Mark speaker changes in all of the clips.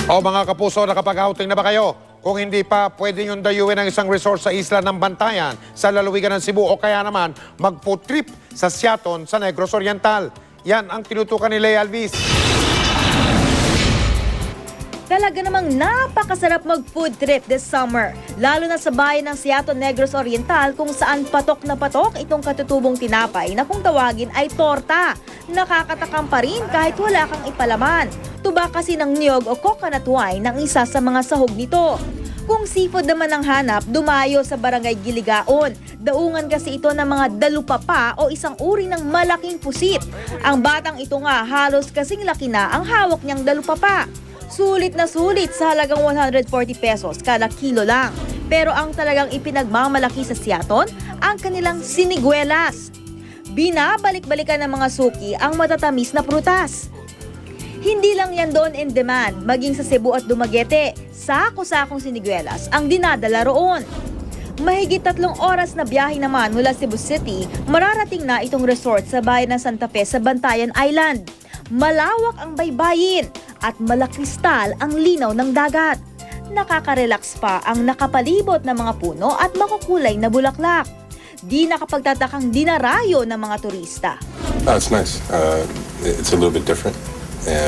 Speaker 1: O mga kapuso, nakapag-outing na ba kayo? Kung hindi pa, pwede nyo dayuin ang isang resort sa isla ng Bantayan sa lalawigan ng Cebu o kaya naman mag-food trip sa Siaton sa Negros Oriental. Yan ang tinutukan ni Lea Alvis.
Speaker 2: Talaga namang napakasarap mag-food trip this summer, lalo na sa bayan ng Siaton, Negros Oriental kung saan patok na patok itong katutubong tinapay na kung tawagin ay torta. Nakakatakam pa rin kahit wala kang ipalaman. Tuba kasi ng niyog o coconut wine ang isa sa mga sahog nito. Kung seafood naman ang hanap, dumayo sa Barangay Giligaon. Daungan kasi ito ng mga dalupapa o isang uri ng malaking pusit. Ang batang ito nga halos kasing laki na ang hawak niyang dalupapa. Sulit na sulit sa halagang 140 pesos kada kilo lang. Pero ang talagang ipinagmamalaki sa Siaton, ang kanilang siniguelas. Binabalik-balikan ng mga suki ang matatamis na prutas. Hindi lang yan doon in demand, maging sa Cebu at Dumaguete, sako-sakong siniguelas ang dinadala roon. Mahigit 3 oras na biyahe naman mula Cebu City, mararating na itong resort sa bayan ng Santa Fe sa Bantayan Island. Malawak ang baybayin at malakristal ang linaw ng dagat. Nakaka-relax pa ang nakapalibot na mga puno at makukulay na bulaklak. Di nakapagtatakang dinarayo ng mga turista.
Speaker 3: It's nice. It's a little bit different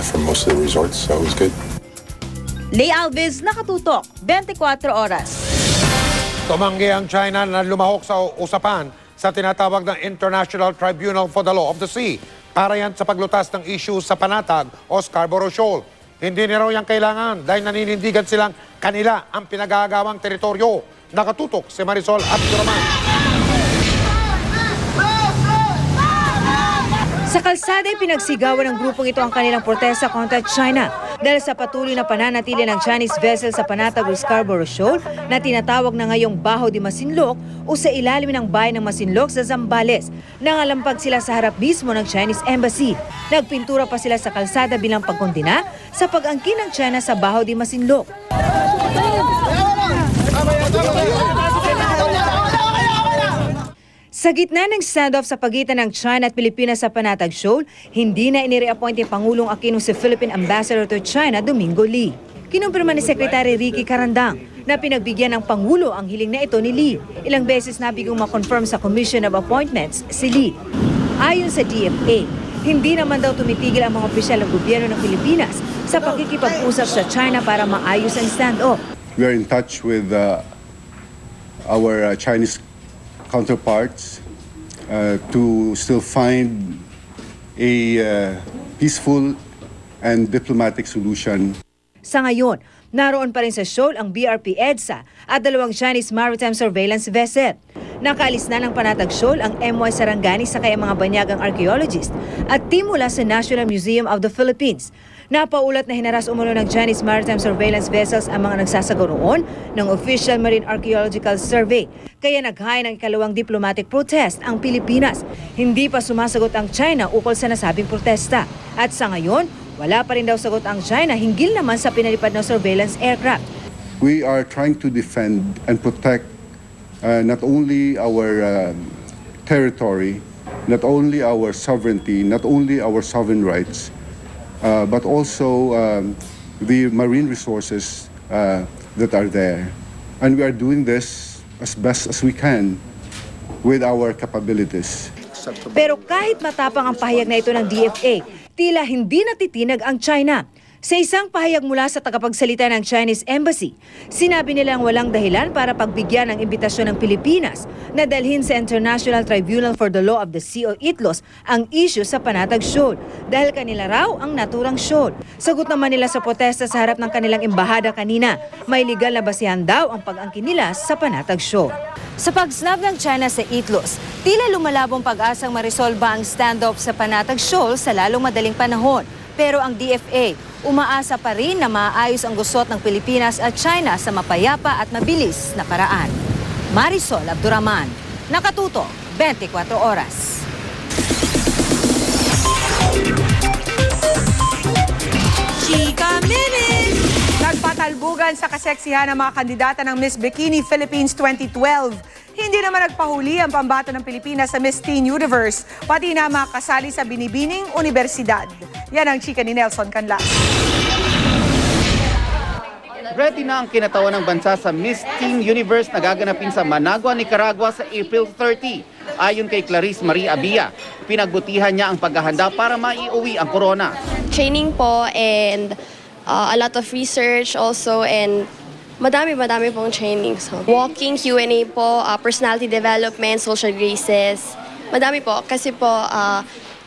Speaker 3: from most of the resorts, so it was good.
Speaker 2: Lea Alvis, Nakatutok, 24 oras.
Speaker 1: Tumanggi ang China na lumahok sa usapan sa tinatawag ng International Tribunal for the Law of the Sea para yan sa paglutas ng issue sa Panatag o Scarborough Shoal. Hindi na raw yan kailangan dahil naninindigan silang kanila ang pinagagawang teritoryo. Nakatutok si Marisol Abduraman.
Speaker 4: Sa kalsada ay pinagsigawan ng grupong ito ang kanilang protesta kontra China dahil sa patuloy na pananatili ng Chinese vessel sa Panatag o Scarborough Shoal na tinatawag na ngayong Baho de Masinloc o sa ilalim ng bayan ng Masinloc sa Zambales. Nangalampag sila sa harap mismo ng Chinese Embassy. Nagpintura pa sila sa kalsada bilang pagkondena sa pag-angkin ng China sa Baho de Masinloc. Sa gitna ng standoff sa pagitan ng China at Pilipinas sa Panatag Shoal, hindi na inireappoint ni Pangulong Aquino si Philippine Ambassador to China, Domingo Lee. Kinumpirma ni Secretary Ricky Carandang na pinagbigyan ng Pangulo ang hiling na ito ni Lee. Ilang beses nabigong makonfirm sa Commission of Appointments si Lee. Ayon sa DFA, hindi naman daw tumitigil ang mga opisyal ng gobyerno ng Pilipinas sa pakikipag-usap sa China para maayos ang standoff.
Speaker 5: We are in touch with our Chinese counterparts to still find a peaceful and diplomatic solution.
Speaker 4: Sa ngayon, naroon pa rin sa shoal ang BRP EDSA at 2 Chinese maritime surveillance vessel. Nakaalis na ng Panatag Shoal ang MY Sarangani sa kaya mga banyagang archaeologist at team mula sa National Museum of the Philippines. Napaulat na hinaras umulo ng Chinese maritime surveillance vessels ang mga nagsasagaw roon ng Official Marine Archaeological Survey. Kaya naghain ng ikalawang diplomatic protest ang Pilipinas. Hindi pa sumasagot ang China ukol sa nasabing protesta. At sa ngayon, wala pa rin daw sagot ang China hinggil naman sa pinalipad na surveillance aircraft.
Speaker 5: We are trying to defend and protect not only our territory, not only our sovereignty, not only our sovereign rights, but also the marine resources that are there. And we are doing this as best as we can with our capabilities.
Speaker 4: Pero kahit matapang ang pahayag na ito ng DFA, tila hindi natitinag ang China. Sa isang pahayag mula sa tagapagsalita ng Chinese Embassy, sinabi nilang walang dahilan para pagbigyan ng imbitasyon ng Pilipinas na dalhin sa International Tribunal for the Law of the Sea o ITLOS ang issue sa Panatag Shoal dahil kanila raw ang naturang shoal. Sagot naman nila sa protesta sa harap ng kanilang embahada kanina, may legal na basihan daw ang pag-angkin nila sa Panatag Shoal. Sa pag-snub ng China sa ITLOS, tila lumalabong pag-asang marisolba ang standoff sa Panatag Shoal sa lalong madaling panahon. Pero ang DFA, umaasa pa rin na maayos ang gusot ng Pilipinas at China sa mapayapa at mabilis na paraan. Marisol Abduraman, Nakatutok, 24 oras.
Speaker 6: Chika Minute! Nagpatalbugan sa kaseksihan ng mga kandidata ng Miss Bikini Philippines 2012. Hindi naman nagpahuli ang pambato ng Pilipinas sa Miss Teen Universe, pati na mga kasali sa binibining universidad. Yan ang chika ni Nelson Canlas.
Speaker 7: Ready na ang kinatawan ng bansa sa Miss Teen Universe na gaganapin sa Managua, Nicaragua sa April 30. Ayon kay Clarice Marie Abia, pinagbutihan niya ang paghahanda para maiuwi ang corona.
Speaker 8: Training po and a lot of research also and madami pong training. So, walking, Q&A po, personality development, social graces. Madami po kasi po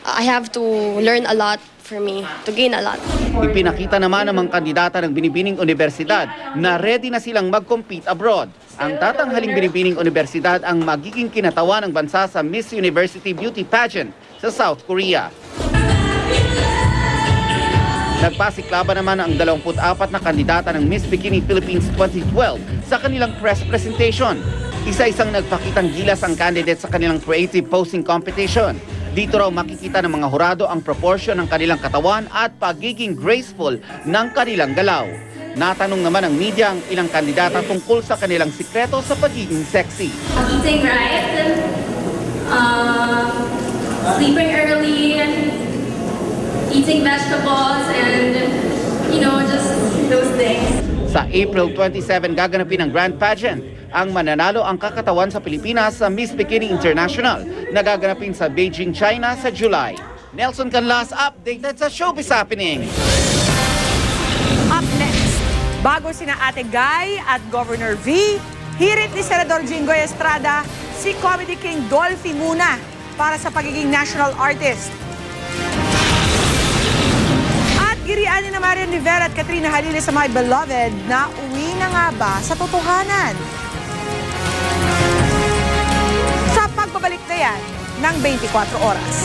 Speaker 8: I have to learn a lot for me, to gain a lot.
Speaker 7: Ipinakita naman ng mga kandidata ng binibining universidad na ready na silang mag-compete abroad. Ang tatanghaling binibining universidad ang magiging kinatawan ng bansa sa Miss University Beauty Pageant sa South Korea. Nagpasiklaban naman ang 24 na kandidata ng Miss Bikini Philippines 2012 sa kanilang press presentation. Isa-isang nagpakitang gilas ang candidate sa kanilang creative posing competition. Dito raw makikita ng mga hurado ang proportion ng kanilang katawan at pagiging graceful ng kanilang galaw. Natanong naman ng media ang ilang kandidata tungkol sa kanilang sikreto sa pagiging sexy.
Speaker 9: Eating right, sleeping early, eating vegetables, and just those things.
Speaker 7: Sa April 27 gaganapin ang Grand Pageant. Ang mananalo ang kakatawan sa Pilipinas sa Miss Bikini International na gaganapin sa Beijing, China sa July. Nelson Canlas, updated sa Showbiz Happening.
Speaker 6: Up next, bago sina Ate Guy at Governor V, hirit ni Senador Jinggoy Estrada si Comedy King Dolphy muna para sa pagiging national artist. At girian ni na Marian Rivera at Katrina Halili sa My Beloved na uwi na nga ba sa totohanan? Sa pagbabalik na yan ng 24 oras.